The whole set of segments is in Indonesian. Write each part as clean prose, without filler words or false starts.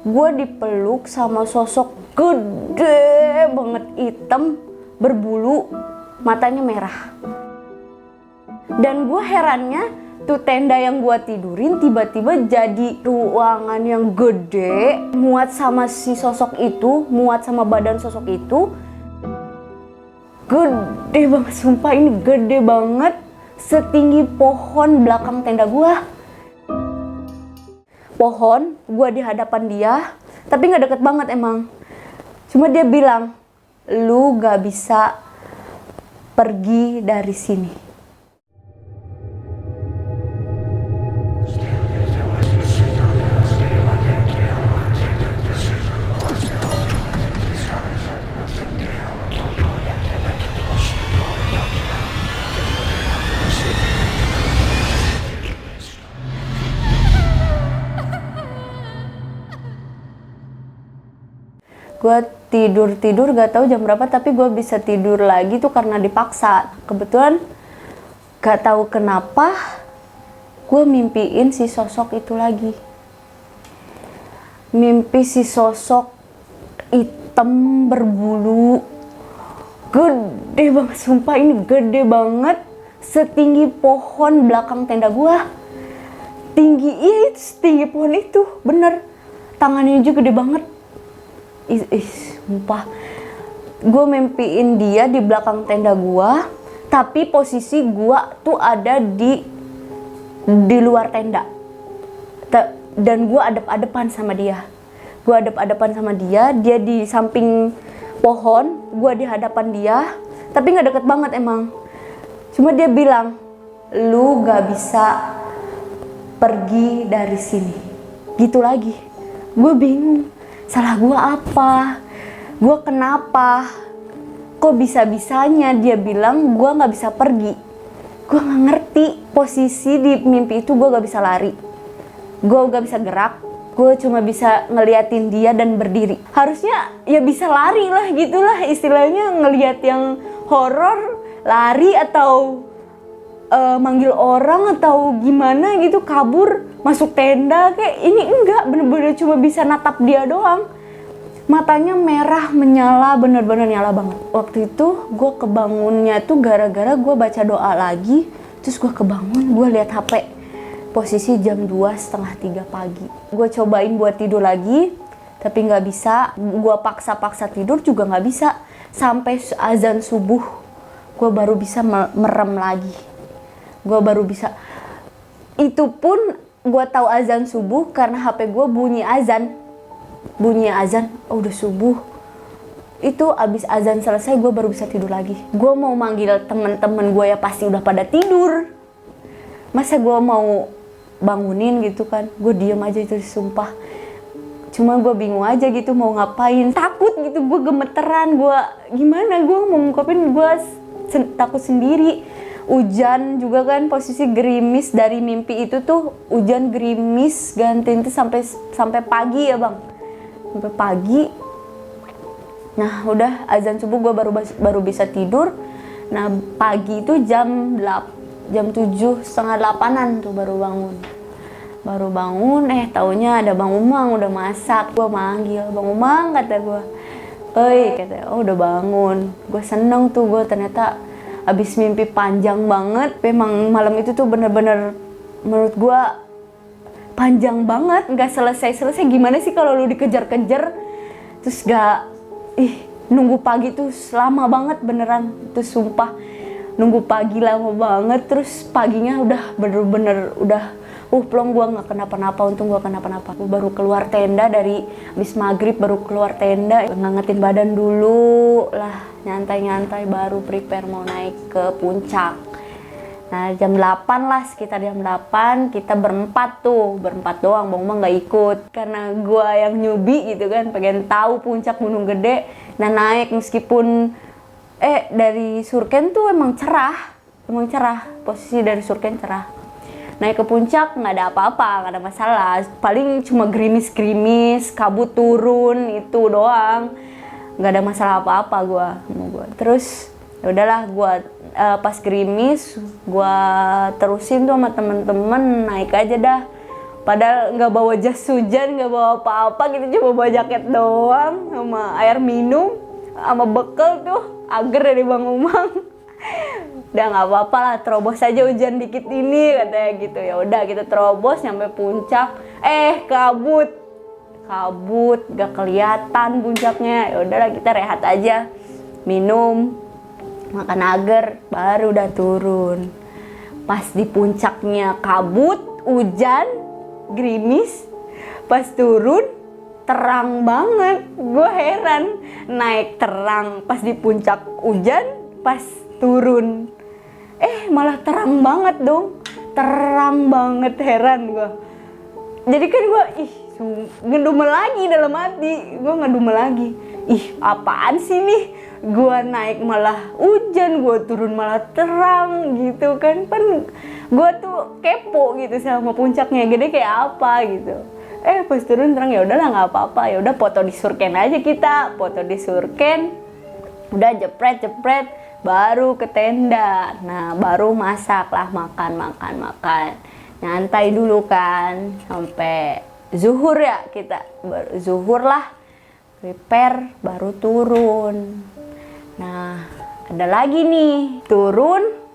gue dipeluk sama sosok gede banget, hitam, berbulu, matanya merah. Dan gue herannya, tuh tenda yang gue tidurin tiba-tiba jadi ruangan yang gede, muat sama si sosok itu, muat sama badan sosok itu. Gede banget, sumpah ini gede banget, setinggi pohon belakang tenda gue. Pohon, gue di hadapan dia, tapi gak deket banget emang. Cuma dia bilang, lu gak bisa pergi dari sini. Gue tidur gak tahu jam berapa, tapi gue bisa tidur lagi tuh karena dipaksa. Kebetulan gak tahu kenapa gue mimpiin si sosok itu lagi. Mimpi si sosok hitam berbulu gede banget, sumpah ini gede banget, setinggi pohon belakang tenda gue. Tinggi, iya itu setinggi pohon itu, bener. Tangannya juga gede banget. Sumpah, gue mimpiin dia di belakang tenda gue, tapi posisi gue tuh ada di luar tenda, dan gue adep-adepan sama dia. Dia di samping pohon, gue di hadapan dia, tapi nggak deket banget emang. Cuma dia bilang, lu gak bisa pergi dari sini. Gitu lagi. Gue bingung. Salah gue apa? Gue kenapa? Kok bisa-bisanya dia bilang gue gak bisa pergi? Gue gak ngerti. Posisi di mimpi itu gue gak bisa lari. Gue gak bisa gerak. Gue cuma bisa ngeliatin dia dan berdiri. Harusnya ya bisa lari lah, gitulah istilahnya, ngeliat yang horor, lari atau manggil orang atau gimana gitu, kabur masuk tenda. Kayak ini enggak, bener-bener cuma bisa natap dia doang. Matanya merah menyala, bener-bener nyala banget. Waktu itu gue kebangunnya tuh gara-gara gue baca doa lagi. Terus gue kebangun, gue lihat HP, posisi jam 2:30 pagi. Gue cobain buat tidur lagi, tapi nggak bisa. Gue paksa-paksa tidur juga nggak bisa. Sampai azan subuh gue baru bisa merem lagi. Gue baru bisa. Itu pun gue tahu azan subuh karena HP gue bunyi azan. Oh udah subuh. Itu abis azan selesai gue baru bisa tidur lagi. Gue mau manggil temen-temen gue ya pasti udah pada tidur. Masa gue mau bangunin gitu kan? Gue diem aja itu, sumpah. Cuma gue bingung aja gitu mau ngapain. Takut gitu, gue gemeteran. Gue gimana, gue mau ngungkapin, gue takut sendiri. Hujan juga kan, posisi gerimis. Dari mimpi itu tuh hujan gerimis gantiin tuh sampai pagi ya bang, sampai pagi. Nah udah azan subuh gue baru bisa tidur. Nah pagi itu jam 7:30 tuh baru bangun. Taunya ada Bang Umang udah masak. Gue manggil, Bang Umang kata gue, oi kata, oh udah bangun. Gue seneng tuh, gue ternyata abis mimpi panjang banget. Memang malam itu tuh bener-bener menurut gue panjang banget, nggak selesai. Gimana sih kalau lu dikejar-kejar terus nunggu pagi tuh lama banget beneran. Terus sumpah nunggu pagi lama banget. Terus paginya udah bener-bener udah plong, gue nggak kenapa-napa. Untung gue kenapa-napa. Gue baru keluar tenda dari abis maghrib, baru keluar tenda, ngangetin badan dulu lah, nyantai-nyantai, baru prepare mau naik ke puncak. Nah jam 8 lah, sekitar jam 8 kita berempat doang. Bang Bang nggak ikut karena gue yang newbie gitu kan, pengen tahu puncak Gunung Gede. Nah naik meskipun dari Surken tuh emang cerah, posisi dari Surken cerah. Naik ke puncak nggak ada apa-apa, nggak ada masalah. Paling cuma gerimis, kabut turun itu doang. Nggak ada masalah apa-apa gue. Terus ya udahlah, gue pas gerimis gue terusin tuh sama temen-temen, naik aja dah. Padahal nggak bawa jas hujan, nggak bawa apa-apa gitu, cuma bawa jaket doang sama air minum, sama bekal tuh agar dari Bang Umang. Udah nggak apa-apa lah, terobos aja hujan dikit ini katanya gitu. Ya udah kita terobos sampai puncak, kabut, gak kelihatan puncaknya. Ya udahlah kita rehat aja, minum, makan agar, baru udah turun. Pas di puncaknya kabut, hujan, gerimis, pas turun terang banget. Gue heran, naik terang pas di puncak hujan, pas turun malah terang banget dong, terang banget. Heran gue. Jadi kan gue ngedumel lagi dalam hati, gue ngedumel lagi, apaan sih nih, gue naik malah hujan, gue turun malah terang gitu kan. Gue tuh kepo gitu sama puncaknya gede kayak apa gitu. Pas turun terang, ya udahlah nggak apa-apa, ya udah foto di surken aja kita, foto di surken, udah jepret, baru ke tenda. Nah baru masak lah, makan, nyantai dulu kan sampai zuhur ya, kita baru zuhur lah, prepare, baru turun. Nah ada lagi nih turun.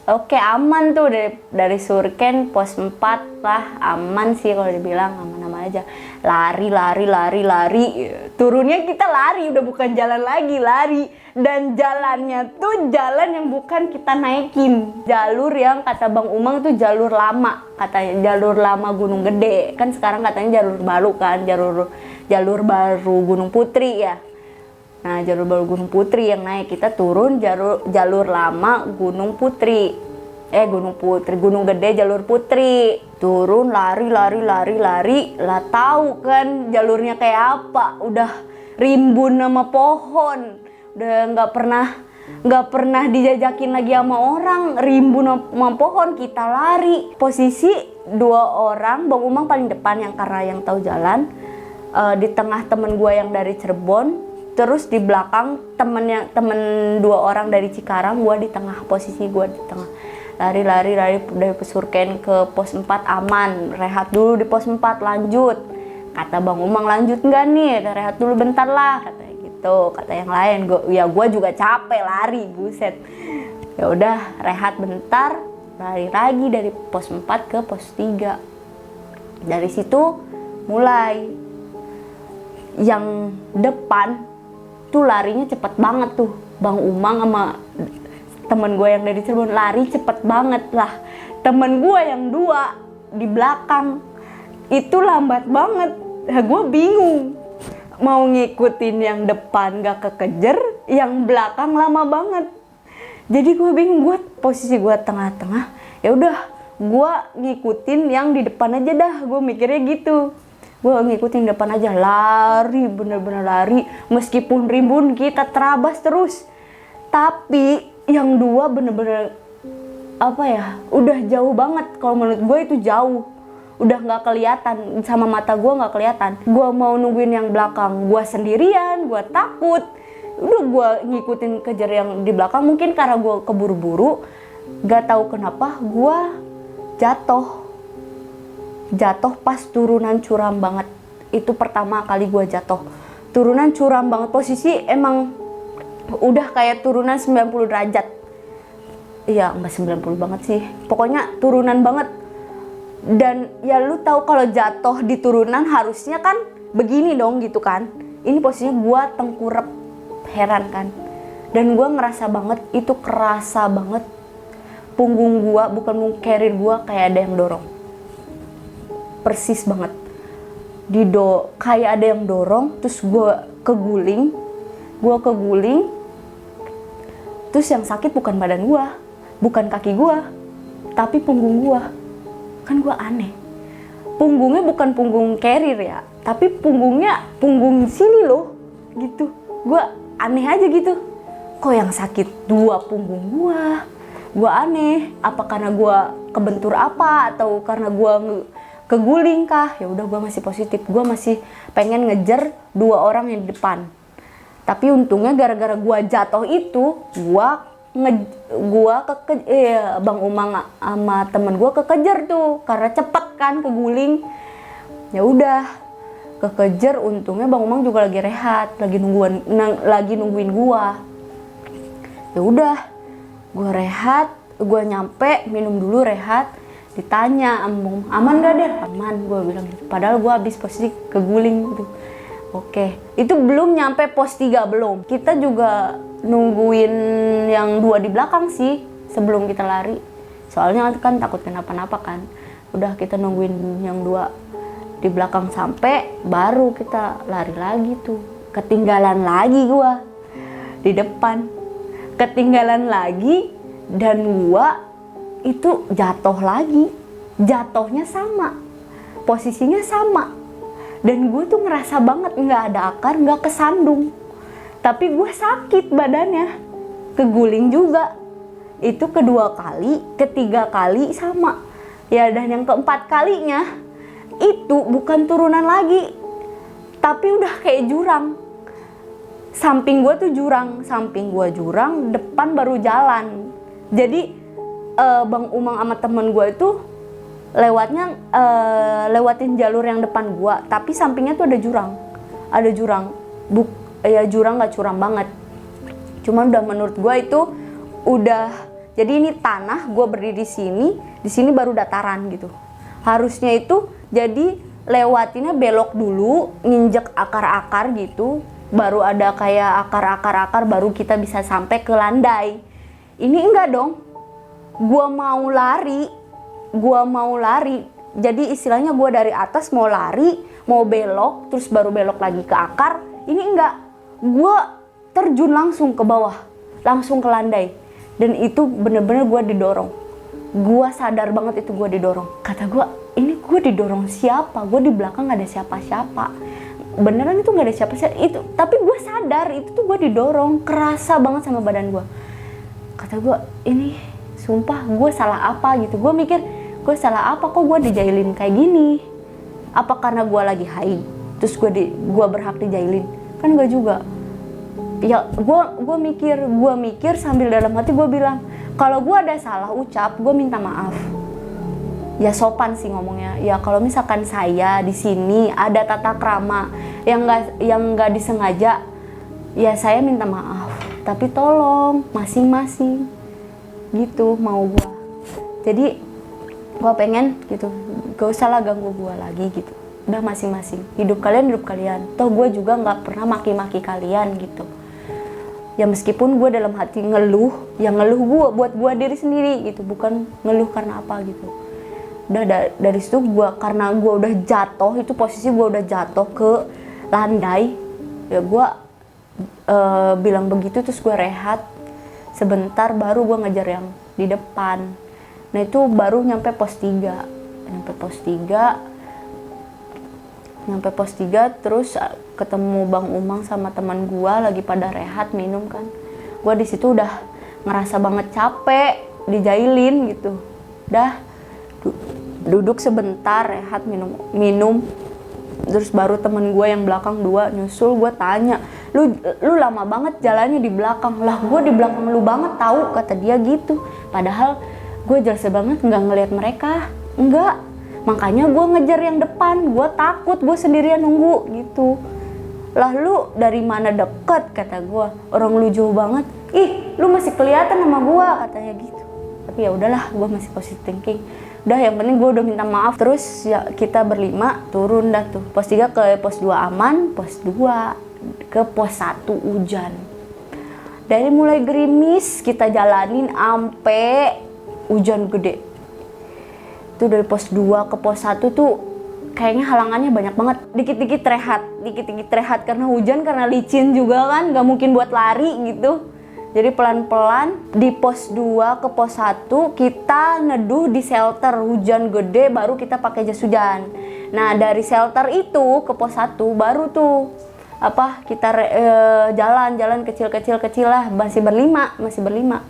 Oke, aman tuh dari surken pos 4 lah, aman sih kalau dibilang, aman-aman aja. Lari. Turunnya kita lari, udah bukan jalan lagi, lari. Dan jalannya tuh jalan yang bukan kita naikin. Jalur yang kata Bang Umang tuh jalur lama, katanya jalur lama Gunung Gede. Kan sekarang katanya jalur baru kan, jalur baru Gunung Putri ya. Nah jalur baru Gunung Putri yang naik, kita turun jalur lama Gunung Putri. Gunung Gede jalur Putri. Turun lari. Lah tahu kan jalurnya kayak apa, udah rimbun sama pohon. Udah nggak pernah dijajakin lagi sama orang, rimbun sama pohon. Kita lari. Posisi 2 orang, Bang Umang paling depan yang karena yang tahu jalan. Di tengah temen gue yang dari Cirebon. Terus di belakang temen 2 orang dari Cikarang, gue di tengah, posisi gue di tengah. Lari dari Pesurken ke pos 4 aman, rehat dulu di pos 4 lanjut. Kata Bang Umang, lanjut nggak nih? Rehat dulu bentar lah, katanya gitu. Kata yang lain, gue juga capek lari, buset. Ya udah rehat bentar, lari lagi dari pos 4 ke pos 3. Dari situ mulai yang depan tuh larinya cepet banget tuh. Bang Umang sama temen gue yang dari Cirebon lari cepet banget lah. Temen gue yang 2 di belakang itu lambat banget. Nah, gue bingung mau ngikutin yang depan gak kekejar, yang belakang lama banget. Jadi gue bingung, posisi gue tengah-tengah. Ya udah, gue ngikutin yang di depan aja dah. Gue mikirnya gitu. Gue ngikutin depan aja, lari, bener-bener lari. Meskipun rimbun, kita terabas terus. Tapi yang 2 bener-bener udah jauh banget. Kalau menurut gue itu jauh, udah nggak kelihatan, sama mata gue nggak kelihatan. Gue mau nungguin yang belakang, gue sendirian, gue takut. Udah gue ngikutin kejar yang di belakang. Mungkin karena gue keburu-buru, gak tahu kenapa gue jatuh pas turunan curam banget. Itu pertama kali gue jatuh. Turunan curam banget, posisi emang udah kayak turunan 90 derajat. Iya, enggak 90 banget sih. Pokoknya turunan banget. Dan ya lu tahu kalau jatuh di turunan harusnya kan begini dong gitu kan. Ini posisinya gue tengkurap, heran kan. Dan gue ngerasa banget, itu kerasa banget. Punggung gue, bukan carrier gue, kayak ada yang dorong. Persis banget. Kayak ada yang dorong, terus gue keguling. Terus yang sakit bukan badan gue, bukan kaki gue, tapi punggung gue. Kan gue aneh, punggungnya bukan punggung carrier ya, tapi punggungnya punggung sini loh gitu. Gue aneh aja gitu, kok yang sakit 2 punggung gue aneh. Apa karena gue kebentur apa, atau karena gue keguling kah? Ya udah, gue masih positif, gue masih pengen ngejar 2 orang yang di depan. Tapi untungnya gara-gara gue jatuh itu, gue Bang Umang sama temen gua kekejar tuh karena cepet kan keguling. Ya udah kekejar, untungnya Bang Umang juga lagi rehat, lagi nungguin gua. Ya udah gua rehat, gua nyampe minum dulu rehat, ditanya aman gak deh? Aman, gua bilang gitu. Padahal gua habis posisi keguling gitu. Oke, itu belum nyampe pos 3 belum. Kita juga nungguin yang 2 di belakang sih sebelum kita lari. Soalnya kan takut kenapa-napa kan. Udah kita nungguin yang 2 di belakang sampai baru kita lari lagi tuh. Ketinggalan lagi gua di depan. Ketinggalan lagi dan gua itu jatuh lagi. Jatuhnya sama. Posisinya sama. Dan gue tuh ngerasa banget nggak ada akar, nggak kesandung. Tapi gue sakit badannya, keguling juga. Itu kedua kali, ketiga kali sama. Ya dan yang keempat kalinya, itu bukan turunan lagi. Tapi udah kayak jurang. Samping gue tuh jurang, depan baru jalan. Jadi Bang Umang sama temen gue itu lewatin jalur yang depan gua, tapi sampingnya tuh ada jurang. Ya jurang nggak curam banget, cuman udah menurut gua itu udah, jadi ini tanah, gua berdiri di sini baru dataran gitu. Harusnya itu jadi lewatinnya belok dulu, nginjek akar-akar gitu, baru ada kayak akar-akar baru kita bisa sampai ke landai. Ini enggak dong, gua mau lari, jadi istilahnya gue dari atas mau lari, mau belok, terus baru belok lagi ke akar. Ini enggak, gue terjun langsung ke bawah, langsung ke landai. Dan itu bener-bener gue didorong. Gue sadar banget itu gue didorong. Kata gue, ini gue didorong siapa? Gue di belakang gak ada siapa-siapa. Beneran itu gak ada siapa-siapa. Tapi gue sadar itu tuh gue didorong, kerasa banget sama badan gue. Kata gue, ini sumpah gue salah apa gitu. Gue mikir, gue salah apa kok gue dijailin kayak gini? Apa karena gue lagi haid terus gue berhak dijailin? Kan gak juga. Ya gue mikir sambil dalam hati gue bilang, kalau gue ada salah ucap gue minta maaf. Ya sopan sih ngomongnya. Ya kalau misalkan saya di sini ada tata krama yang nggak disengaja, ya saya minta maaf. Tapi tolong masing-masing gitu mau gue. Jadi gue pengen gitu, gak usah lah ganggu gue lagi gitu. Udah masing-masing, hidup kalian. Toh gue juga gak pernah maki-maki kalian gitu. Ya meskipun gue dalam hati ngeluh, ya ngeluh gue buat gue diri sendiri gitu, bukan ngeluh karena apa gitu. Udah dari situ karena gue udah jatuh, itu posisi gue udah jatuh ke landai. Ya gue bilang begitu, terus gue rehat sebentar, baru gue ngejar yang di depan. Nah itu baru nyampe pos 3. Nyampe pos 3 terus ketemu Bang Umang sama teman gua lagi pada rehat minum kan. Gua di situ udah ngerasa banget capek, dijailin gitu. Udah duduk sebentar rehat minum. Terus baru temen gua yang belakang 2 nyusul, gua tanya, lu lama banget jalannya di belakang. Lah gua di belakang lu banget tahu, kata dia gitu. Padahal gue jelas banget nggak ngelihat mereka, enggak. Makanya gue ngejar yang depan, gue takut gue sendirian nunggu gitu. Lah lu dari mana deket, kata gue. Orang lu jauh banget. Ih, lu masih kelihatan sama gue, katanya gitu. Tapi ya udahlah, gue masih positive thinking. Udah yang penting gue udah minta maaf. Terus ya kita berlima turun dah tuh. Pos 3 ke pos 2 aman, pos 2 ke pos 1 hujan. Dari mulai gerimis kita jalanin ampe hujan gede. Itu dari pos 2 ke pos 1 tuh kayaknya halangannya banyak banget. Dikit-dikit rehat karena hujan, karena licin juga kan, gak mungkin buat lari gitu. Jadi pelan-pelan di pos 2 ke pos 1 kita neduh di shelter, hujan gede baru kita pakai jas hujan. Nah dari shelter itu ke pos 1 baru tuh kita jalan kecil lah, masih berlima.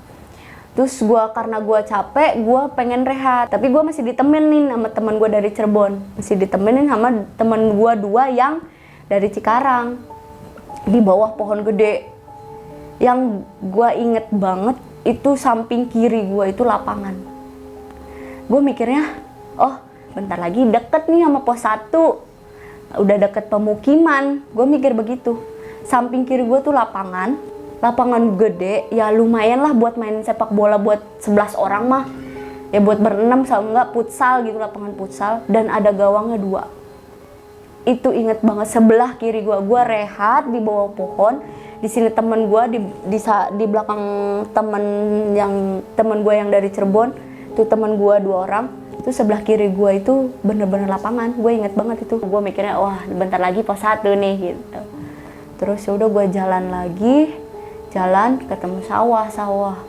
Terus karena gue capek, gue pengen rehat. Tapi gue masih ditemenin sama teman gue dari Cirebon. Masih ditemenin sama teman gue 2 yang dari Cikarang. Di bawah pohon gede. Yang gue inget banget, itu samping kiri gue itu lapangan. Gue mikirnya, oh bentar lagi deket nih sama pos 1, udah deket pemukiman. Gue mikir begitu. Samping kiri gue tuh lapangan gede, ya lumayan lah buat main sepak bola buat 11 orang mah. Ya buat berenam sama enggak futsal gitu, lapangan futsal. Dan ada gawangnya 2. Itu inget banget, sebelah kiri gue rehat di bawah pohon. Di sini temen gue, di belakang temen gue yang dari Cirebon, itu temen gue 2 orang. Itu sebelah kiri gue itu bener-bener lapangan. Gue inget banget itu. Gue mikirnya, wah bentar lagi pos 1 nih gitu. Terus ya udah gue jalan lagi, ketemu sawah.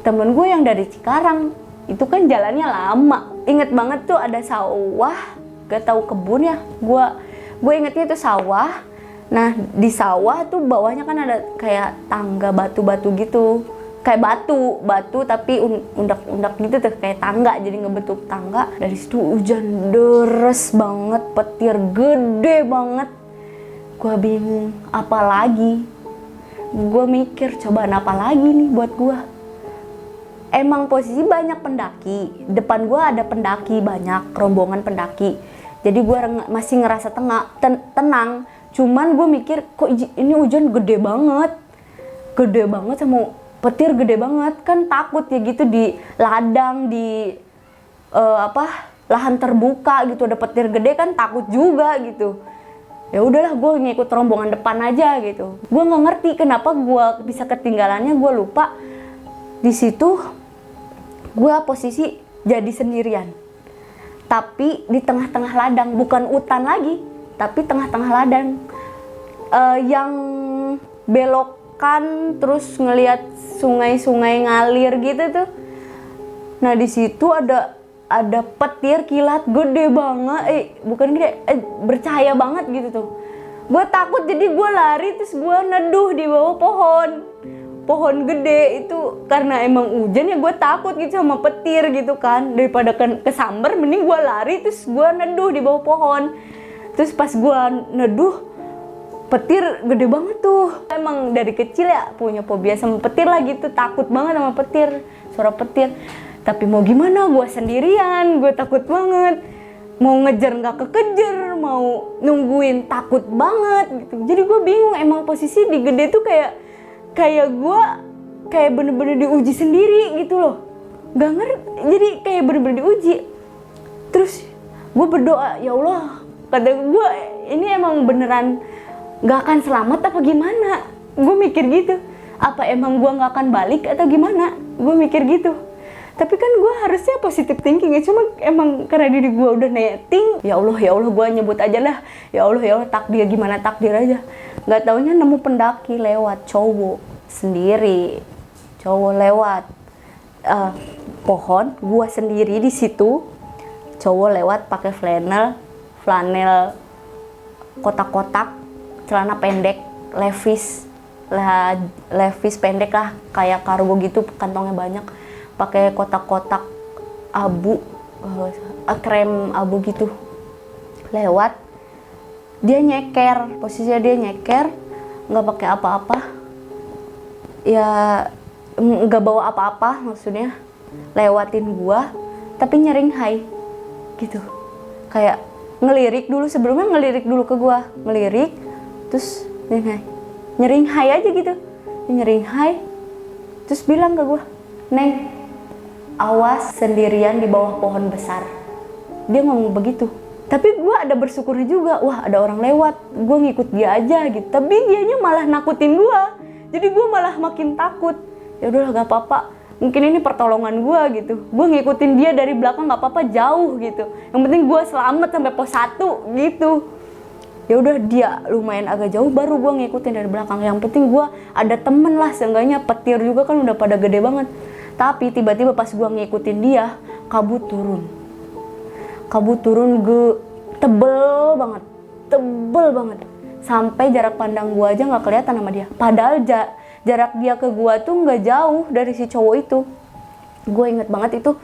Temen gue yang dari Cikarang, itu kan jalannya lama. Inget banget tuh ada sawah, gak tahu kebun ya. Gue ingetnya itu sawah. Nah di sawah tuh bawahnya kan ada kayak tangga batu-batu gitu. Kayak batu tapi undak-undak gitu tuh, kayak tangga, jadi ngebentuk tangga. Dari situ hujan deres banget, petir gede banget. Gue bingung, apa lagi? Gue mikir cobaan apa lagi nih buat gue. Emang posisi banyak pendaki, depan gue ada pendaki banyak, rombongan pendaki. Jadi gue masih ngerasa tenang. Cuman gue mikir, kok ini hujan gede banget sama petir gede banget, kan takut ya gitu di ladang, di lahan terbuka gitu, ada petir gede kan takut juga gitu. Ya udahlah, gue ngikut rombongan depan aja gitu. Gue nggak ngerti kenapa gue bisa ketinggalannya, gue lupa. Di situ gue posisi jadi sendirian, tapi di tengah-tengah ladang, bukan hutan lagi, tapi tengah-tengah ladang yang belokan, terus ngelihat sungai-sungai ngalir gitu tuh. Nah di situ ada petir kilat gede banget, bercahaya banget gitu tuh. Gue takut, jadi gue lari, terus gue neduh di bawah pohon gede itu. Karena emang hujan ya, gue takut gitu sama petir gitu kan. Daripada kesambar, mending gue lari terus gue neduh di bawah pohon. Terus pas gue neduh, petir gede banget tuh. Emang dari kecil ya punya fobia sama petir lah gitu, takut banget sama petir, suara petir. Tapi mau gimana, gue sendirian, gue takut banget. Mau ngejar nggak kekejar, mau nungguin takut banget gitu. Jadi gue bingung, emang posisi di gede tuh kayak gue kayak bener-bener diuji sendiri gitu loh. Gak ngerti, jadi kayak bener-bener diuji. Terus gue berdoa, ya Allah, kata gue, ini emang beneran gak akan selamat apa gimana? Gue mikir gitu. Apa emang gue gak akan balik atau gimana? Gue mikir gitu. Tapi kan gue harusnya positive thinking ya, cuma emang karena diri gue udah netting. Ya Allah gue nyebut aja lah. Ya Allah takdir, gimana takdir aja. Gak taunya nemu pendaki lewat, cowok sendiri. Cowok lewat pohon, gue sendiri di situ. Cowok lewat pakai flanel kotak-kotak, celana pendek, Levi's pendek lah, kayak kargo gitu, kantongnya banyak. Pakai kotak-kotak abu, krem abu gitu. Lewat, dia nyeker, posisinya dia nyeker, nggak pakai apa-apa. Ya nggak bawa apa-apa maksudnya. Lewatin gua, tapi nyering hai gitu. Kayak ngelirik dulu, sebelumnya ngelirik dulu ke gua. Ngelirik, terus nyering hai aja gitu. Nyering hai, terus bilang ke gua, "Neng, awas sendirian di bawah pohon besar." Dia ngomong begitu. Tapi gue ada bersyukurnya juga, wah ada orang lewat, gue ngikut dia aja gitu. Tapi dianya malah nakutin gue, jadi gue malah makin takut. Ya udahlah, gak apa-apa, mungkin ini pertolongan gue gitu. Gue ngikutin dia dari belakang, gak apa-apa, jauh gitu. Yang penting gue selamat sampai pos 1 gitu. Ya udah, dia lumayan agak jauh, baru gue ngikutin dari belakang. Yang penting gue ada temen lah, seenggaknya. Petir juga kan udah pada gede banget. Tapi tiba-tiba pas gue ngikutin dia, kabut turun tebel banget, sampai jarak pandang gue aja nggak kelihatan sama dia. Padahal jarak dia ke gue tuh nggak jauh dari si cowok itu. Gue inget banget itu,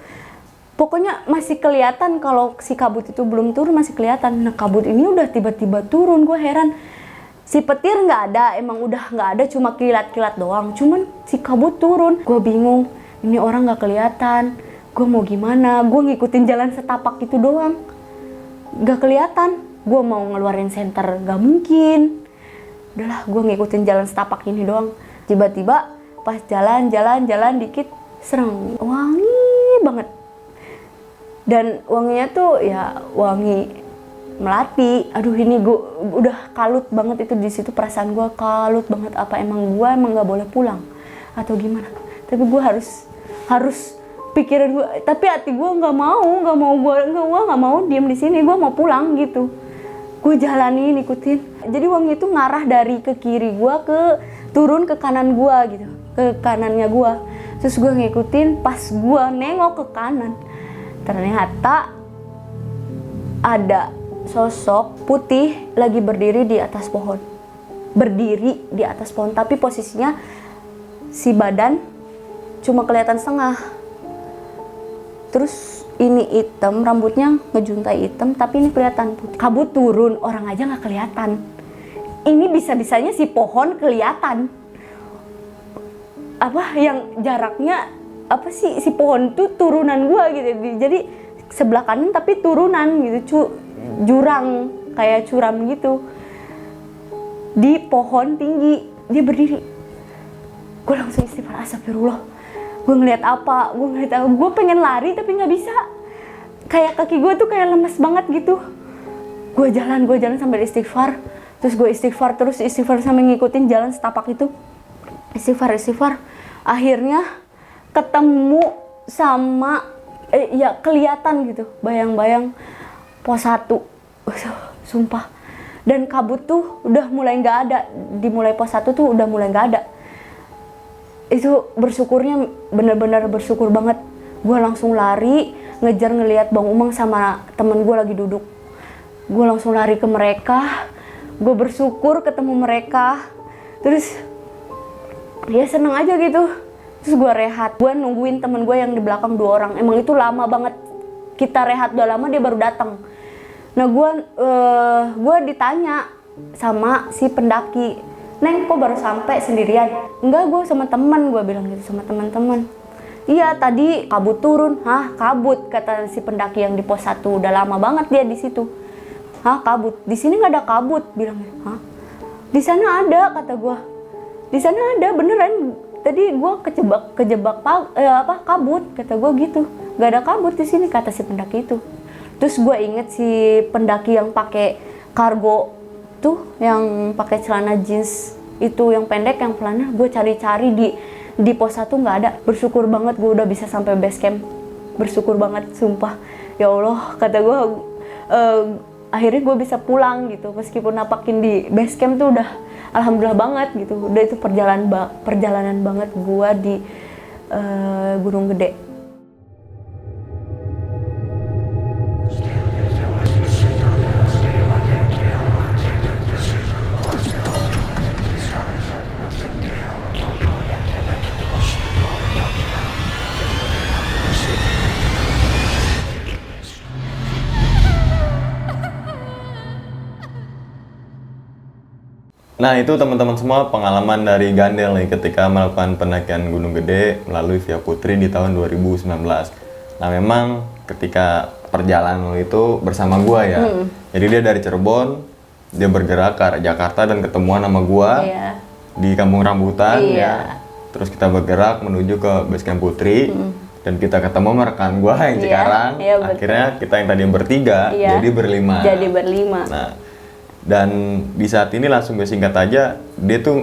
pokoknya masih kelihatan kalau si kabut itu belum turun, masih kelihatan. Nah kabut ini udah tiba-tiba turun, gue heran. Si petir nggak ada, emang udah nggak ada, cuma kilat-kilat doang. Cuman si kabut turun, gue bingung. ini orang nggak kelihatan, gue mau gimana, gue ngikutin jalan setapak itu doang, nggak kelihatan, gue mau ngeluarin senter nggak mungkin, udahlah gue ngikutin jalan setapak ini doang. Tiba-tiba pas jalan dikit, serem, wangi banget, dan wanginya tuh ya wangi melati. Aduh, ini gue udah kalut banget itu di situ, perasaan gue kalut banget. Apa emang nggak boleh pulang atau gimana? Tapi gue harus pikiran gue, tapi hati gue nggak mau diem di sini, gue mau pulang gitu. Gue jalanin, ikutin. Jadi wangi itu ngarah dari ke kiri gue turun ke kanan gue gitu, ke kanannya gue. Terus gue ngikutin, pas gue nengok ke kanan, ternyata ada sosok putih lagi berdiri di atas pohon. Berdiri di atas pohon, tapi posisinya si badan cuma kelihatan setengah. Terus ini hitam, rambutnya ngejuntai hitam, tapi ini kelihatan putih. Kabut turun, orang aja nggak kelihatan. Ini bisa-bisanya si pohon kelihatan. Apa yang jaraknya apa sih, si pohon tuh turunan gua gitu. Jadi sebelah kanan tapi turunan gitu, jurang kayak curam gitu. Di pohon tinggi dia berdiri. Gue langsung istighfar, astagfirullah. Gue ngeliat apa, gue pengen lari tapi nggak bisa. Kayak kaki gue tuh kayak lemes banget gitu. Gue jalan sambil istighfar. Terus gue istighfar sambil ngikutin jalan setapak itu. Istighfar. Akhirnya ketemu sama ya kelihatan gitu, bayang-bayang pos 1. Sumpah. Dan kabut tuh udah mulai nggak ada. Dimulai pos 1 tuh udah mulai nggak ada. Itu bersyukurnya, bener-bener bersyukur banget. Gue langsung lari, ngejar ngelihat Bang Umang sama temen gue lagi duduk. Gue langsung lari ke mereka. Gue bersyukur ketemu mereka. Terus ya seneng aja gitu. Terus gue rehat. Gue nungguin temen gue yang di belakang 2 orang. Emang itu lama banget. Kita rehat udah lama, dia baru datang. Nah gue ditanya sama si pendaki, "Neng, kok baru sampai sendirian?" "Enggak, gue sama teman," gue bilang gitu, sama teman-teman. "Iya, tadi kabut turun." "Hah, kabut?" kata si pendaki yang di pos 1, udah lama banget dia di situ. "Hah, kabut? Di sini nggak ada kabut," bilang. "Hah? Di sana ada," kata gue. "Di sana ada beneran. Tadi gue kejebak kabut," kata gue gitu. "Gak ada kabut di sini," kata si pendaki itu. Terus gue inget si pendaki yang pakai kargo tuh, yang pakai celana jeans itu yang pendek, yang pelana. Gue cari-cari di pos 1 nggak ada. Bersyukur banget gue udah bisa sampai base camp. Bersyukur banget, sumpah. Ya Allah, kata gue, akhirnya gue bisa pulang gitu. Meskipun napakin di base camp tuh udah alhamdulillah banget gitu. Udah itu perjalanan banget gue di Gunung Gede. Nah, itu teman-teman semua pengalaman dari Gandel nih ketika melakukan pendakian Gunung Gede melalui Via Putri di tahun 2019. Nah, memang ketika perjalanan itu bersama gua ya. Jadi dia dari Cirebon, dia bergerak ke arah Jakarta dan ketemuan sama gua di Kampung Rambutan ya. Terus kita bergerak menuju ke Base Camp Putri dan kita ketemu sama rekan gua yang Cikarang. Akhirnya kita yang tadi bertiga jadi berlima. Nah, dan di saat ini langsung gue singkat aja,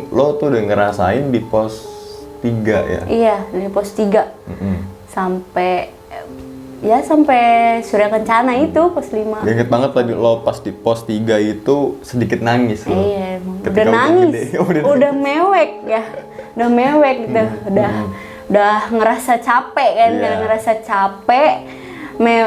lo tuh udah ngerasain di pos 3 ya? Iya, di pos 3 sampai Surya Kencana itu pos 5. Gue inget banget tadi lo pas di pos 3 itu sedikit nangis lo. Iya, udah nangis, udah mewek ya, udah ngerasa capek kan, ngerasa capek.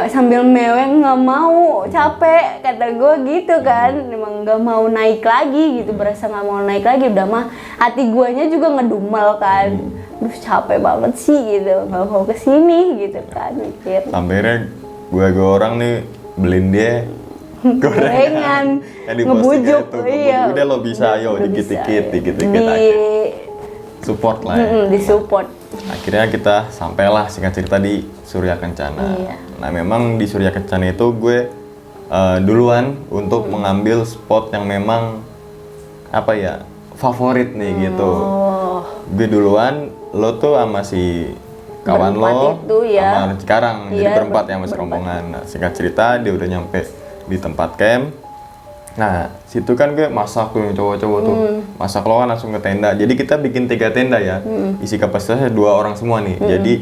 Sambil mewek, nggak mau capek, kata gue gitu kan. Emang nggak mau naik lagi gitu, berasa nggak mau naik lagi. Udah mah hati guanya juga ngedumel kan. Duh, capek banget sih gitu, nggak mau kesini gitu kan, mikir. Sampainya gue orang nih beliin dia gorengan ngebujuk. Iya, udah lo bisa, ayo dikit-dikit aja. support lah ya. Disupport. Akhirnya kita sampailah singkat cerita di Surya Kencana. Iya. Nah memang di Surya Kencana itu gue duluan untuk mengambil spot yang memang apa ya favorit nih gitu. Oh, Gue duluan, lo tuh sama si kawan Berempat lo itu, ya. sama sekarang jadi Iya, berempat ya masih berempat. rombongan. Nah, singkat cerita dia udah nyampe di tempat camp. Nah situ kan gue masak tuh yang cowok-cowok tuh masak, lo kan langsung ke tenda. Jadi kita bikin 3 tenda ya, isi kapasitasnya 2 orang semua nih. Jadi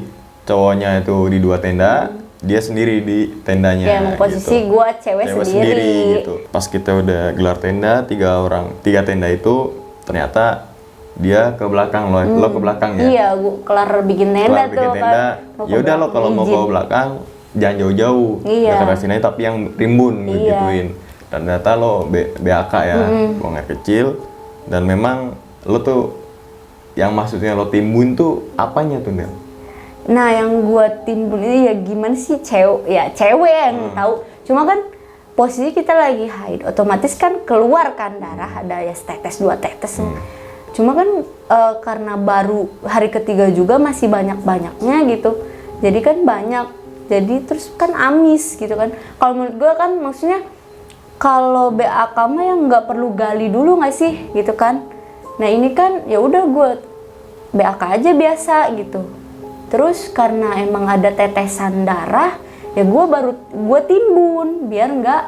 cowoknya itu di 2 tenda, dia sendiri di tendanya. ya emang posisi gitu. gua cewek sendiri. gitu. Pas kita udah gelar tenda 3 tenda itu ternyata dia ke belakang, lo ke belakang ya. Iya, gua kelar bikin tenda Setelah bikin tuh tenda, kan. ya udah lo kalau mau ke belakang jangan jauh-jauh, Iya. dekat sini tapi yang rimbun Iya. gituin. Dan ternyata lo BAK ya, buang air kecil. Dan memang lo tuh yang maksudnya lo timbun tuh apanya tuh Nel? Nah, yang gua timbun ini ya gimana sih, cewek yang tahu. Cuma kan posisi kita lagi haid, otomatis kan keluar kan darah, ada ya setetes 2 tetes. Cuma kan karena baru hari ketiga juga masih banyak-banyaknya gitu. Jadi kan banyak. Jadi terus kan amis gitu kan. Kalau menurut gua kan maksudnya kalau BAK mah yang nggak perlu gali dulu nggak sih gitu kan. Nah ini kan ya udah gue BAK aja biasa gitu. Terus karena emang ada tetesan darah ya gue timbun biar nggak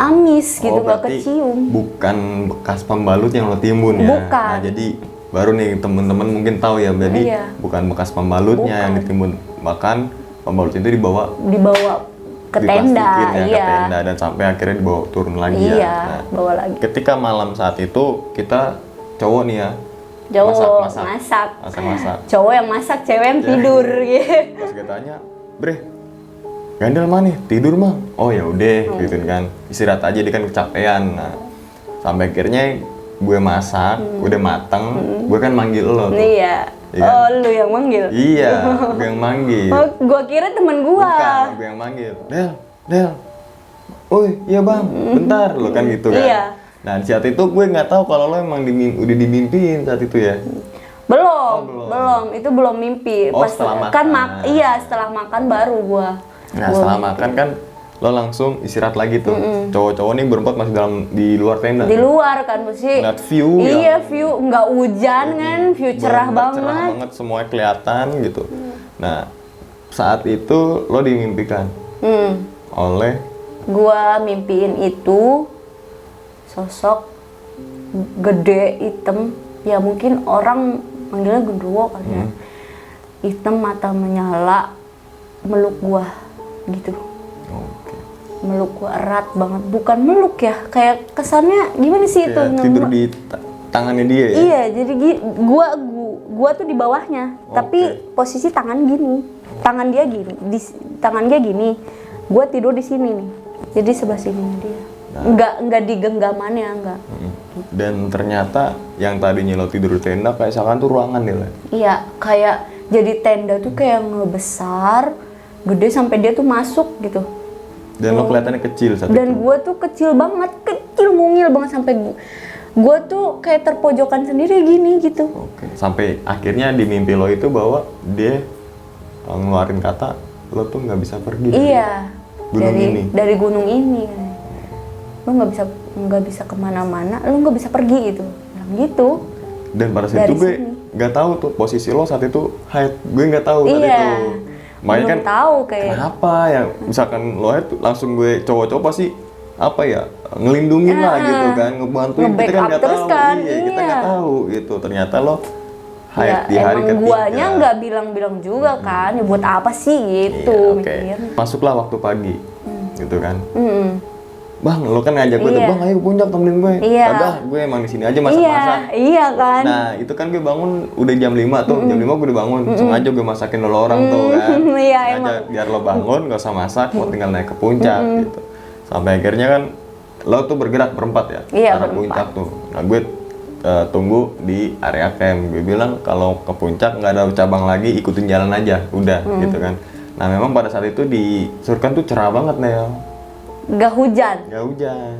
amis gitu, nggak berarti kecium. bukan bekas pembalut yang lo timbun ya? Bukan. Nah, jadi baru nih temen-temen mungkin tahu ya, berarti Iya. bukan bekas pembalutnya yang ditimbun, bahkan pembalut itu dibawa ke tenda, diplastikin ya, iya. ke tenda dan sampai akhirnya dibawa turun lagi Iya, ya. Nah, bawa lagi. ketika malam saat itu kita cowok nih ya, Cowok masak. Cowok yang masak, cewek yang tidur gitu. Pas kita tanya, Bre, Gandel mana nih? Tidur mah. Oh ya udah, gitu kan. Istirahat aja, dia kan kecapean. Nah, sampai akhirnya gue masak, udah mateng, gue kan manggil lo tuh. Iya. Iya kan? Oh, lu yang manggil. Iya, gue yang manggil. Oh, gua kira temen gua. Bukan, gue yang manggil. Del. Oi, iya bang, bentar lo kan gitu kan. Iya. Nah, di saat itu gue nggak tahu kalau lo emang udah dimimpiin saat itu ya. Belum. Itu belum mimpi. Oh, setelah kan makan. iya, setelah makan baru gua. Nah, gua setelah mimpi. makan kan lo langsung istirahat lagi tuh. Cowok-cowok nih berempat masih di luar tenda. Di luar kan mesti. Ngeliat view Iya, view nggak hujan kan, view cerah Cerah banget. banget, semuanya kelihatan gitu. Nah, saat itu lo dimimpikan oleh Gua mimpiin itu sosok gede hitam, ya mungkin orang manggilnya genderuwo kali ya. Hitam, mata menyala, meluk gua gitu. Oke. Meluk gua erat banget, bukan meluk ya, kayak kesannya gimana sih itu? Kayak tidur di tangannya dia ya. Iya, jadi gua tuh di bawahnya, tapi posisi tangan gini, tangan dia gini, gua tidur di sini nih, jadi sebelah sini dia, nggak di genggamannya, nggak. Dan ternyata yang tadinya lo tidur di tenda kayak seakan tuh ruangan deh lah. Iya, kayak jadi tenda tuh kayak ngebesar, gede sampai dia tuh masuk gitu. Dan lo kelihatannya kecil saat Dan itu. gue tuh kecil banget, kecil mungil banget sampai gue tuh kayak terpojokan sendiri gini gitu. Oke. Sampai akhirnya di mimpi lo itu bahwa dia ngeluarin kata lo tuh nggak bisa pergi. Iya. Gunung ini. Dari gunung ini. Lo nggak bisa kemana-mana, lo nggak bisa pergi gitu. Bilang gitu. Dan pada saat Dari itu gue sini. nggak tahu tuh posisi lo saat itu haid. Gue nggak tahu saat Iya. itu. Makanya Belum kan tahu kayak. kenapa ya misalkan lo haid langsung gue cowok-cowok pasti apa ya ngelindungin lah gitu kan, ngebantuin, kita kan Nge-backup nggak terus tahu. kan, Iya, kita iya. nggak tahu gitu. Ternyata lo haid Ya, di hari emang ketiga. guanya nggak bilang-bilang juga kan, ya buat apa sih gitu Iya, oke. mikir. Masuklah waktu pagi, gitu kan. Mm-mm. Bang, lo kan ngajak gue tuh, Iya. bang ayo ke puncak temenin gue. Iya. Kagak, gue emang di sini aja masak-masak. Iya kan. Nah, itu kan gue bangun udah jam 5 tuh, jam 5 gue udah bangun. Sengaja gue masakin lo orang tuh kan. Iya, Sengaja biar lo bangun, gak usah masak, lo tinggal naik ke puncak gitu. Sampai akhirnya kan lo tuh bergerak berempat ya, Iya, arah berempat. puncak tuh. Nah, gue tunggu di area camp. Gue bilang kalau ke puncak nggak ada cabang lagi, ikutin jalan aja, udah gitu kan. Nah, memang pada saat itu di Surkan tuh cerah banget Nel. Gak hujan, Nggak hujan,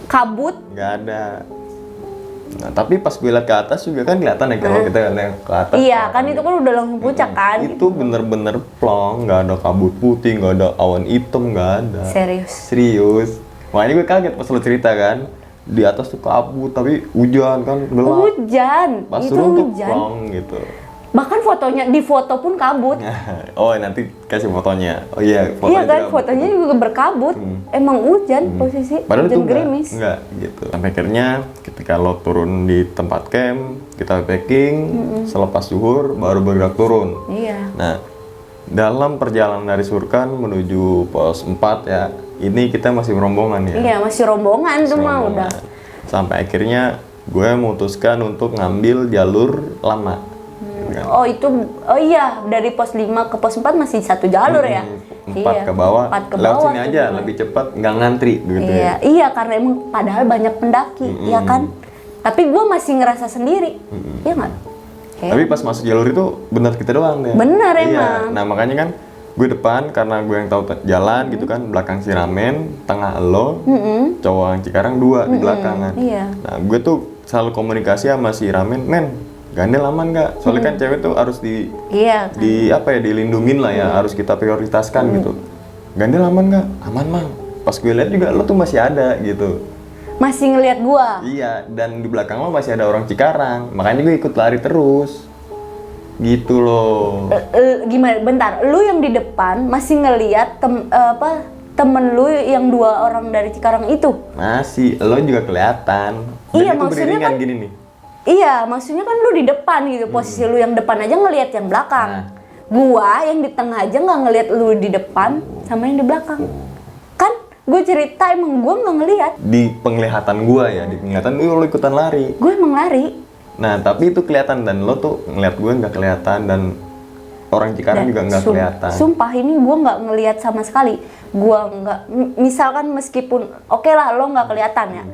kabut, nggak ada. Nah, tapi pas gue liat ke atas juga kan kelihatan ya kalau kita lihat ke atas. Iya, kan itu kan udah langsung puncak kan. Itu bener-bener plong, nggak ada kabut putih, nggak ada awan hitam, nggak ada. Serius. Serius. Makanya gue kaget pas lo cerita kan. Di atas tuh kabut, tapi hujan kan, gelap. Hujan. Pas Itu turun tuh hujan. plong gitu. Bahkan fotonya di foto pun kabut. Oh, nanti kasih fotonya. Oh iya, Iya kan, juga fotonya juga berkabut. Emang hujan posisi, Padahal hujan itu gerimis. enggak gitu. Sampai akhirnya ketika lo turun di tempat camp, kita packing, selepas zuhur baru bergerak turun. Iya. Nah, dalam perjalanan dari Surkan menuju pos 4 ya, ini kita masih rombongan ya. Iya, masih rombongan tuh mah Rombongan. udah. Sampai akhirnya gue memutuskan untuk ngambil jalur lama. Kan? Oh iya, dari pos 5 ke pos 4 masih satu jalur ya. 4 ke bawah, 4 ke lewat bawah sini tuh aja, gimana? lebih cepat, nggak ngantri gitu Iya, ya. iya karena emang padahal banyak pendaki, ya kan? Tapi gue masih ngerasa sendiri, ya nggak? Tapi pas masuk jalur itu benar kita doang deh. Bener Iya. emang. Nah makanya kan gue depan karena gue yang tahu jalan gitu kan, belakang si Ramen, tengah lo, cowok yang Cikarang 2 di belakangan. Iya. Nah gue tuh selalu komunikasi sama si Ramen, men, gandel aman nggak? Soalnya kan cewek tuh harus Iya. di apa ya, dilindungin lah ya, harus kita prioritaskan gitu. Gandel aman nggak? Aman mang. Pas gue lihat juga lo tuh masih ada gitu. Masih ngelihat gue. Iya, dan di belakang lo masih ada orang Cikarang, makanya gue ikut lari terus. Gitu loh. Gimana? Bentar, lu yang di depan masih ngelihat temen lu yang 2 orang dari Cikarang itu? Masih, lo juga kelihatan. Dan Iya, itu maksudnya beriringan kan- gini nih. Iya, maksudnya kan lu di depan gitu, posisi lu yang depan aja ngelihat yang belakang. Nah. Gua yang di tengah aja nggak ngelihat lu di depan sama yang di belakang. Kan gue cerita emang gua nggak ngelihat. Di penglihatan gua ya, di penglihatan lo ikutan lari. Gue emang lari. Nah, tapi itu kelihatan dan lo tuh ngeliat gue nggak kelihatan dan orang Cikarang juga nggak kelihatan. Sumpah ini gue nggak ngelihat sama sekali. Gue nggak, misalkan meskipun oke lah lo nggak kelihatan ya,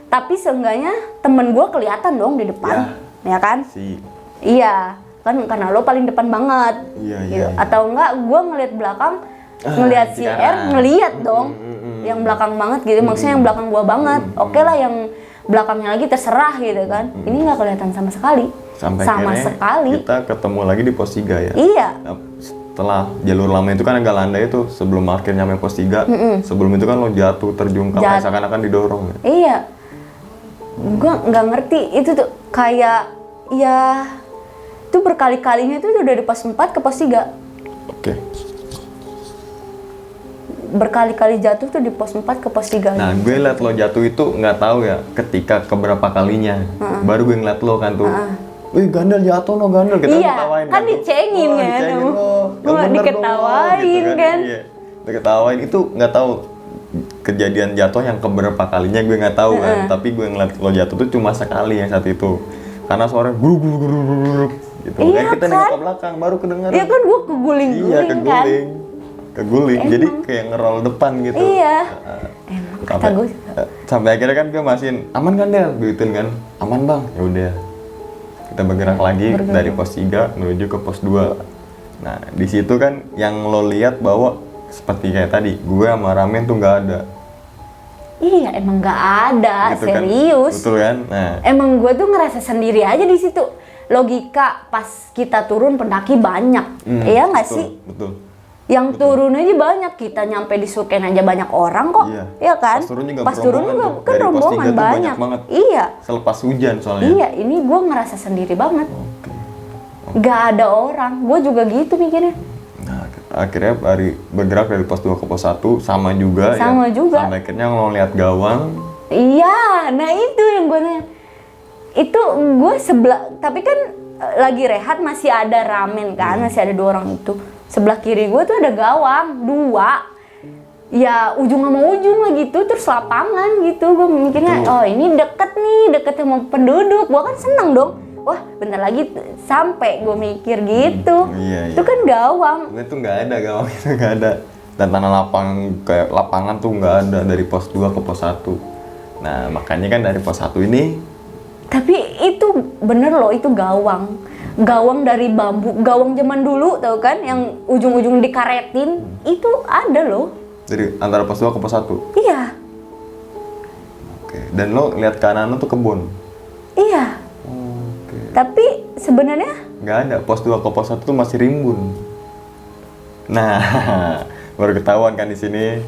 tapi seenggaknya temen gue kelihatan dong di depan, ya kan? Iya, kan karena lo paling depan banget. Iya, gitu. iya. Atau enggak, gue ngelihat belakang, ngelihat si R, Cikarang. ngelihat dong, yang belakang banget gitu. Maksudnya yang belakang gue banget. Oke lah yang belakangnya lagi terserah gitu kan. Ini nggak kelihatan sama sekali. Sampai sama akhirnya sekali. kita ketemu lagi di pos 3 ya. Iya. Nah, setelah jalur lama itu kan agak landai tuh sebelum akhir nyampe pos 3. Sebelum itu kan lo jatuh terjungkal kayak seakan-akan didorong ya. Iya. Gue nggak ngerti itu tuh kayak ya itu berkali-kalinya itu udah dari pos 4 ke pos 3. Oke. Berkali-kali jatuh tuh di pos 4 ke pos 3. Nah, gue liat lo jatuh itu nggak tahu ya ketika keberapa kalinya. Baru gue ngeliat lo kan tuh. Wih, gandel jatuh lo, gandel. Kita Iya, ketawain kan tuh. dicengin Wah, kan. dicengin lo. Wah, Yang bener dong, diketawain kan. Iya. Diketawain itu nggak tahu kejadian jatuh yang keberapa kalinya gue nggak tahu kan. Tapi gue ngeliat lo jatuh tuh cuma sekali yang saat itu. Karena suaranya guruk gitu. Iya, Kayak kita kan? nengok ke belakang baru kedengaran. Iya kan gue keguling-guling Iya, kan. keguling. Jadi kayak ngerol depan gitu. Iya. Emang kata Sampai, gue. sampai akhirnya kan gue masih aman kan Del, gituin kan, aman bang, ya udah kita bergerak lagi dari pos 3 menuju ke pos 2. Nah di situ kan yang lo lihat bahwa seperti kayak tadi gue sama Ramen tuh nggak ada. Iya emang nggak ada, Gitu kan? serius. Betul kan? Nah Emang gue tuh ngerasa sendiri aja di situ. Logika pas kita turun pendaki banyak, iya nggak betul, sih? betul. Yang turun aja banyak, kita nyampe di Surken aja banyak orang kok, Iya. iya kan? Pas turun juga Pas turun berombongan juga tuh. kan Dari pos rombongan 3 tuh banyak banget. Iya, Selepas hujan soalnya. iya. Ini gue ngerasa sendiri banget. Oke. Gak ada orang, gue juga gitu mikirnya. Nah, akhirnya bergerak dari pos 2 ke pos 1 sama juga Sama ya. juga. Sampai akhirnya ngeliat gawang. Iya, nah itu yang gue nanya. Itu gue sebelah, tapi kan lagi rehat masih ada Ramen kan, masih ada 2 orang itu. Sebelah kiri gue tuh ada gawang, 2. Ya ujung sama ujung lah gitu, terus lapangan gitu. Gue mikirnya, oh ini deket nih, deket sama penduduk. Gue kan seneng dong. Wah bentar lagi sampai, gue mikir gitu. Iya, iya. Itu kan gawang. Itu nggak ada gawang itu nggak ada. Dan tanah lapang kayak lapangan tuh nggak ada dari pos 2 ke pos 1. Nah makanya kan dari pos 1 ini. Tapi itu bener loh, itu gawang. Gawang dari bambu, gawang zaman dulu tau kan, yang ujung-ujung dikaretin, itu ada loh. Dari antara pos 2 ke pos 1. Iya, Oke. Dan lo lihat kanan lo tuh kebun. Iya. Oke. Tapi sebenarnya Nggak ada, pos 2 ke pos 1 tuh masih rimbun. Nah, baru ketahuan kan di sini.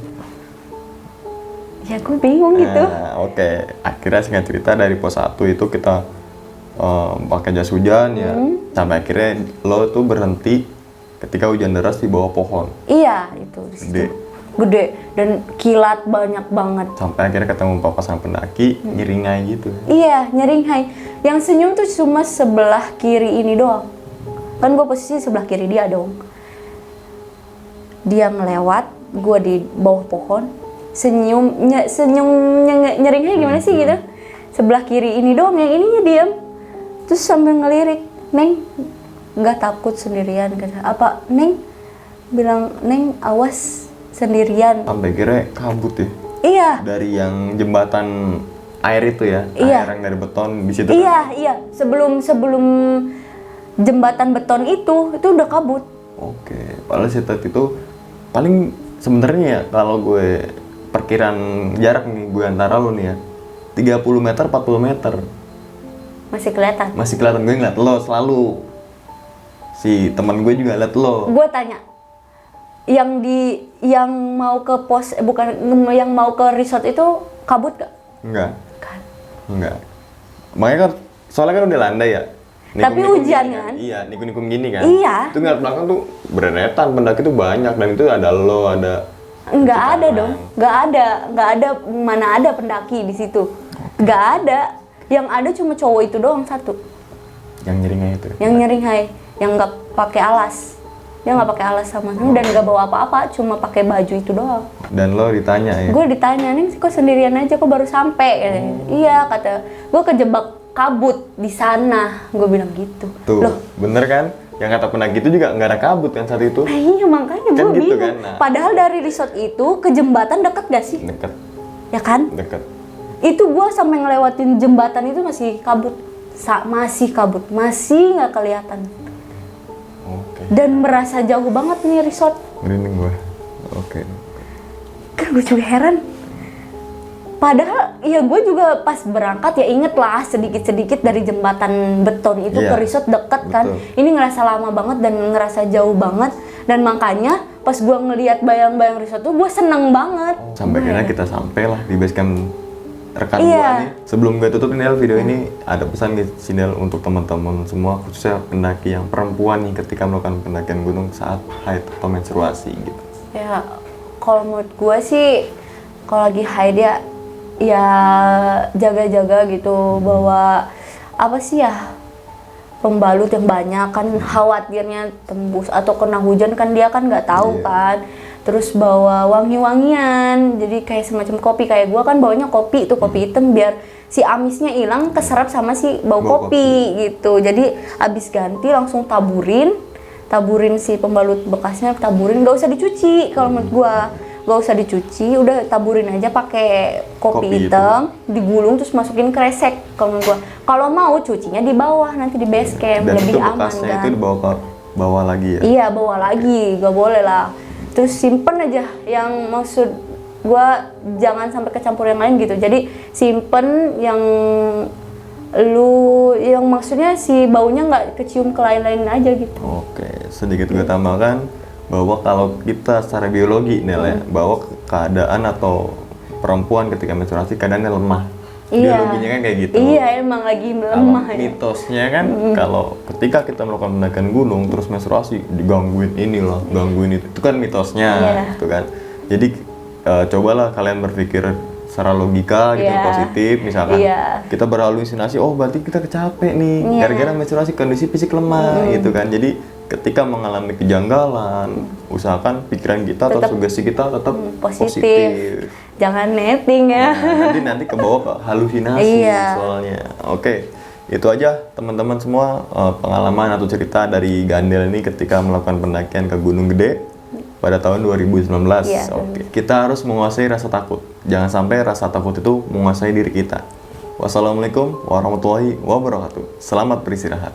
ya gue bingung gitu. Nah, oke. Akhirnya singkat cerita dari pos 1 itu kita pakai jas hujan ya. Sampai akhirnya lo tuh berhenti ketika hujan deras di bawah pohon. Iya, itu di situ. Gede dan kilat banyak banget. Sampai akhirnya ketemu papasan pendaki, nyiringai gitu. Iya, nyeringhai. Yang senyum tuh cuma sebelah kiri ini doang. Kan gue posisi sebelah kiri dia dong. Dia ngelewat, gue di bawah pohon. Nyeringhai gimana sih gitu. Sebelah kiri ini doang, yang ininya diam. Terus sambil ngelirik, Neng, nggak takut sendirian? Kata, apa, Neng? Bilang, Neng, awas sendirian. Sampai akhirnya kabut ya. Iya. Dari yang jembatan air itu ya, Iya. air yang dari beton di situ. Iya, iya. Sebelum jembatan beton itu udah kabut. Oke, padahal si Ted itu paling sebenarnya ya kalau gue perkiraan jarak nih gue antara lo nih ya 30 meter 40 meter Masih kelihatan. masih kelihatan. Gue ngeliat lo selalu, si teman gue juga liat lo. Gue tanya, yang mau ke pos bukan yang mau ke resort itu kabut gak? Enggak, Kan. enggak. Makanya kan soalnya kan udah landai ya. Tapi hujan gini kan? Iya, nikum-nikum gini kan. Iya. Itu ngeliat belakang tuh berenetan pendaki tuh banyak, dan itu ada lo, ada Nggak ada Cikarang. dong, nggak ada, mana ada pendaki di situ, nggak ada. Yang ada cuma cowok itu doang satu, yang nyiringnya itu. yang nyeringhai, yang nggak pakai alas, dia nggak pakai alas sama sekali dan nggak bawa apa-apa, cuma pakai baju itu doang. Dan lo ditanya ya. Gue ditanya, Nih kok sendirian aja, kok baru sampai? Iya, kata gue kejebak kabut di sana, gue bilang gitu. Tuh, Loh, bener kan? Yang kata pendaki itu juga nggak ada kabut kan saat itu. nah iya makanya Kan gue gitu bingung. kan, nah. Padahal dari resort itu ke jembatan deket gak sih? Deket, Ya kan? deket. Itu gue sampai ngelewatin jembatan itu masih kabut. Masih kabut, masih nggak kelihatan. Oke. Dan merasa jauh banget nih resort. Merinding gue. Oke. Kan gue juga heran. Padahal ya gue juga pas berangkat ya inget lah sedikit-sedikit dari jembatan beton itu Iya, ke resort deket kan. betul. Ini ngerasa lama banget dan ngerasa jauh banget. Dan makanya pas gue ngelihat bayang-bayang resort tuh gue seneng banget. Sampai akhirnya kita sampai lah di base camp rekan Iya. gua nih. Sebelum gue tutup nih video ini, ada pesan nih Sindel untuk teman-teman semua, khususnya pendaki yang perempuan nih ketika melakukan pendakian gunung saat haid atau menstruasi gitu. Ya kalau menurut gue sih kalau lagi haid ya jaga-jaga gitu, bawa apa sih ya, pembalut yang banyak kan, khawatirnya tembus atau kena hujan kan, dia kan nggak tahu Iya. kan. Terus bawa wangi-wangian, jadi kayak semacam kopi, kayak gua kan bawanya kopi itu kopi hitam biar si amisnya hilang, keserap sama si bau Bau kopi gitu. Jadi abis ganti langsung taburin si pembalut bekasnya, taburin, nggak usah dicuci kalau menurut gua. Gak usah dicuci, udah taburin aja pakai kopi Kopi hitam, digulung terus masukin kresek kalau menurut gua. Kalau mau cucinya di bawah nanti di base camp, Dan lebih itu aman bekasnya kan. itu dibawa ke bawah lagi ya. Iya, bawa lagi, gak boleh lah. Terus simpen aja, yang maksud gua jangan sampai kecampur yang lain gitu. Jadi simpen yang maksudnya si baunya nggak kecium ke lain-lain aja gitu. Oke, sedikit gue tambahkan bahwa kalau kita secara biologi Nel ya, bahwa keadaan atau perempuan ketika menstruasi keadaannya lemah. Iya. Biologinya kan kayak gitu. Iya, emang lagi Kalau lemah ya. mitosnya kan kalau ketika kita melakukan pendakian gunung terus menstruasi digangguin inilah, gangguin itu kan mitosnya Iya. gitu kan. Jadi cobalah kalian berpikir secara logika gitu, Iya. positif, misalkan Iya. kita berhalusinasi, oh berarti kita capek nih Iya. gara-gara menstruasi, kondisi fisik lemah gitu kan. Jadi ketika mengalami kejanggalan, usahakan pikiran kita atau Tetap, sugesti kita tetap positif. Jangan netting ya. Nah, nanti kebawa ke halusinasi Iya. soalnya. Oke, itu aja teman-teman semua pengalaman atau cerita dari Gandel ini ketika melakukan pendakian ke Gunung Gede pada tahun 2019. Iya, Oke, kita harus menguasai rasa takut. Jangan sampai rasa takut itu menguasai diri kita. Wassalamualaikum warahmatullahi wabarakatuh. Selamat beristirahat.